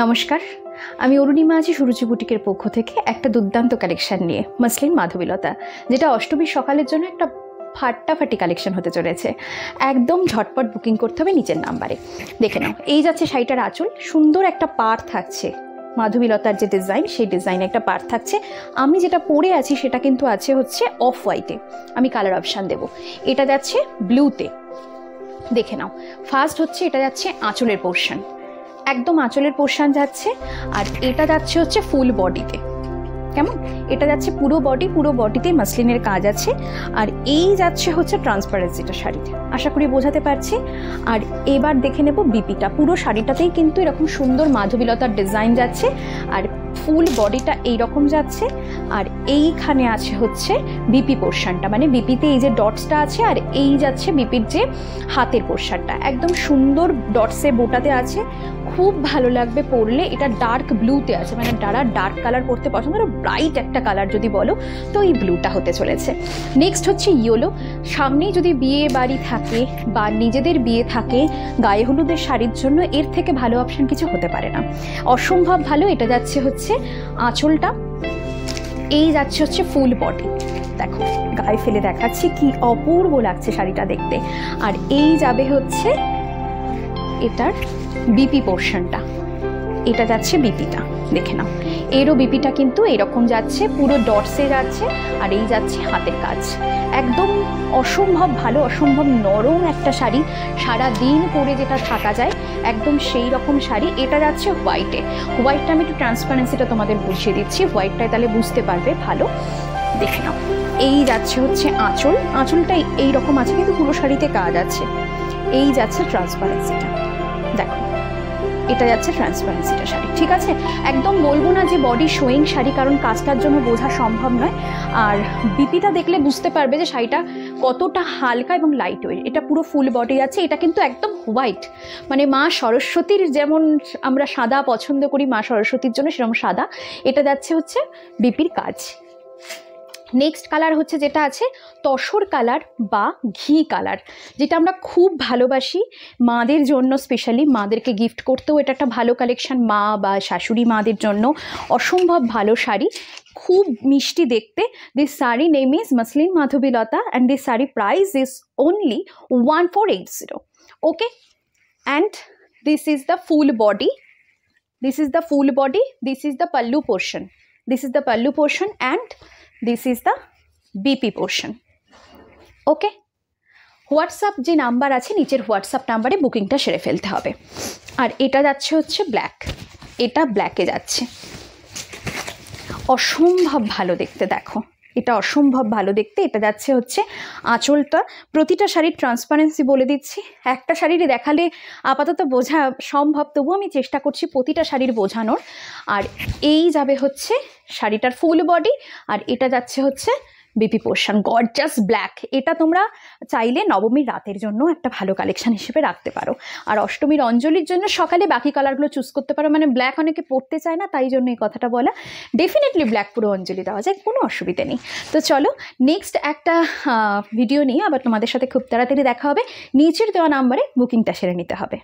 নমস্কার, আমি অরুণিমা আছি সুরুচি বুটিকের পক্ষ থেকে একটা দুর্দান্ত কালেকশন নিয়ে মসলিন মাধবীলতা, যেটা অষ্টমীর সকালের জন্য একটা ফাটাফাটি কালেকশন হতে চলেছে। একদম ঝটপট বুকিং করতে হবে নিচের নাম্বারে। দেখে নাও, এই যাচ্ছে শাড়িটার আঁচল, সুন্দর একটা পাড় থাকছে, মাধবীলতার যে ডিজাইন সেই ডিজাইনে একটা পাড় থাকছে। আমি যেটা পরে আছি সেটা কিন্তু আছে হচ্ছে অফ হোয়াইটে, আমি কালার অপশান দেবো। এটা যাচ্ছে ব্লুতে। দেখে নাও, ফার্স্ট হচ্ছে এটা যাচ্ছে আঁচলের পোর্শন, একদম আঁচলের পোর্শন যাচ্ছে, আর এটা যাচ্ছে হচ্ছে ফুল বডিতে। কেমন, এটা যাচ্ছে পুরো বডিতে মাসলিনের কাজ আছে, আর এই যাচ্ছে হচ্ছে ট্রান্সপারেন্সিটা শাড়িতে। আশা করি বোঝাতে পারছি। আর এবার দেখে নেব বিপিটা। পুরো শাড়িটাতেই কিন্তু এরকম সুন্দর মাধবীলতার ডিজাইন যাচ্ছে, আর ফুল বডিটা এইরকম যাচ্ছে, আর এইখানে আছে হচ্ছে বিপি পোর্শনটা, মানে বিপিতে এই যে ডটসটা আছে, আর এই যাচ্ছে বিপির যে হাতের পোর্শনটা, একদম সুন্দর ডটসে বোটাতে আছে। খুব ভালো লাগবে পরলে। এটা ডার্ক ব্লুতে আছে, মানে যারা ডার্ক কালার পরতে পছন্দ করো, ব্রাইট একটা কালার যদি বলো তো এই ব্লুটা হতে চলেছে। নেক্সট হচ্ছে ইয়েলো। সামনেই যদি বিয়ে বাড়ি থাকে বা নিজেদের বিয়ে থাকে, গায়ে হলুদের শাড়ির জন্য এর থেকে ভালো অপশন কিছু হতে পারে না, অসম্ভব ভালো। এটা যাচ্ছে হচ্ছে আঁচলটা, এই যাচ্ছে হচ্ছে ফুল বডি। দেখো, গায়ে ফেলে দেখাচ্ছি কি অপূর্ব লাগছে শাড়িটা দেখতে। আর এই যাবে হচ্ছে এটার বিপি পোর্শনটা, এটা যাচ্ছে বিপিটা। দেখে নাও, এরও বিপিটা কিন্তু এরকম যাচ্ছে, পুরো ডটসে যাচ্ছে, আর এই যাচ্ছে হাতের কাজ। একদম অসম্ভব ভালো, অসম্ভব নরম একটা শাড়ি, সারা দিন পরে যেটা থাকা যায়, একদম সেই রকম শাড়ি। এটা যাচ্ছে হোয়াইটে। হোয়াইটটা আমি একটু ট্রান্সপারেন্সিটা তোমাদের বুঝিয়ে দিচ্ছি, হোয়াইটটায় তাহলে বুঝতে পারবে ভালো। দেখে নাও, এই যাচ্ছে হচ্ছে আঁচল, আঁচলটাই এইরকম আছে কিন্তু পুরো শাড়িতে কাজ আছে। এই যাচ্ছে ট্রান্সপারেন্সিটা, দেখো এটা যাচ্ছে ট্রান্সপারেন্সিটা শাড়ি। ঠিক আছে, একদম বলবো না যে বডি শোয়িং শাড়ি, কারণ কাজটার জন্য বোঝা সম্ভব নয়। আর বিপিটা দেখলে বুঝতে পারবে যে শাড়িটা কতটা হালকা এবং লাইট ওয়েট। এটা পুরো ফুল বডি আছে, এটা কিন্তু একদম হোয়াইট, মানে মা সরস্বতীর যেমন আমরা সাদা পছন্দ করি মা সরস্বতীর জন্য, সেরকম সাদা। এটা যাচ্ছে হচ্ছে বিপির কাজ। নেক্সট কালার হচ্ছে যেটা আছে তসর কালার বা ঘি কালার, যেটা আমরা খুব ভালোবাসি মাদের জন্য, স্পেশালি মাদেরকে গিফট করতেও এটা একটা ভালো কালেকশন, মা বা শাশুড়ি মাদের জন্য অসম্ভব ভালো শাড়ি, খুব মিষ্টি দেখতে। This sari name is muslin Madhabilata, and this sari price is only 1480। Okay, and this is the full body, this is the full body, this is the pallu portion, this is the pallu portion, and this is the BP portion. Okay, WhatsApp যে number আছে নিচের WhatsApp নাম্বারে বুকিংটা সেরে ফেলতে হবে। আর এটা যাচ্ছে হচ্ছে ব্ল্যাক, এটা ব্ল্যাকে যাচ্ছে, অসম্ভব ভালো দেখতে। দেখো, এটা অসম্ভব ভালো দেখতে। এটা যাচ্ছে হচ্ছে আঁচলটা। প্রতিটা শাড়ির ট্রান্সপারেন্সি বলে দিচ্ছি, একটা শাড়ির দেখালে আপাতত বোঝা সম্ভব, তবু আমি চেষ্টা করছি প্রতিটা শাড়ির বোঝানোর। আর এই যাবে হচ্ছে শাড়িটার ফুল বডি, আর এটা যাচ্ছে হচ্ছে বিপি পোর্শন, গর্জাস ব্ল্যাক। এটা তোমরা চাইলে নবমীর রাতের জন্য একটা ভালো কালেকশন হিসেবে রাখতে পারো, আর অষ্টমীর অঞ্জলির জন্য সকালে বাকি কালারগুলো চুজ করতে পারো। মানে ব্ল্যাক অনেকে পরতে চায় না, তাই জন্য এই কথাটা বলা। ডেফিনেটলি ব্ল্যাক পুরো অঞ্জলি দেওয়া যায়, কোনো অসুবিধে নেই। তো চলো, নেক্সট একটা ভিডিও নিয়ে আবার তোমাদের সাথে খুব তাড়াতাড়ি দেখা হবে। নিচের দেওয়া নাম্বারে বুকিংটা সেরে নিতে হবে।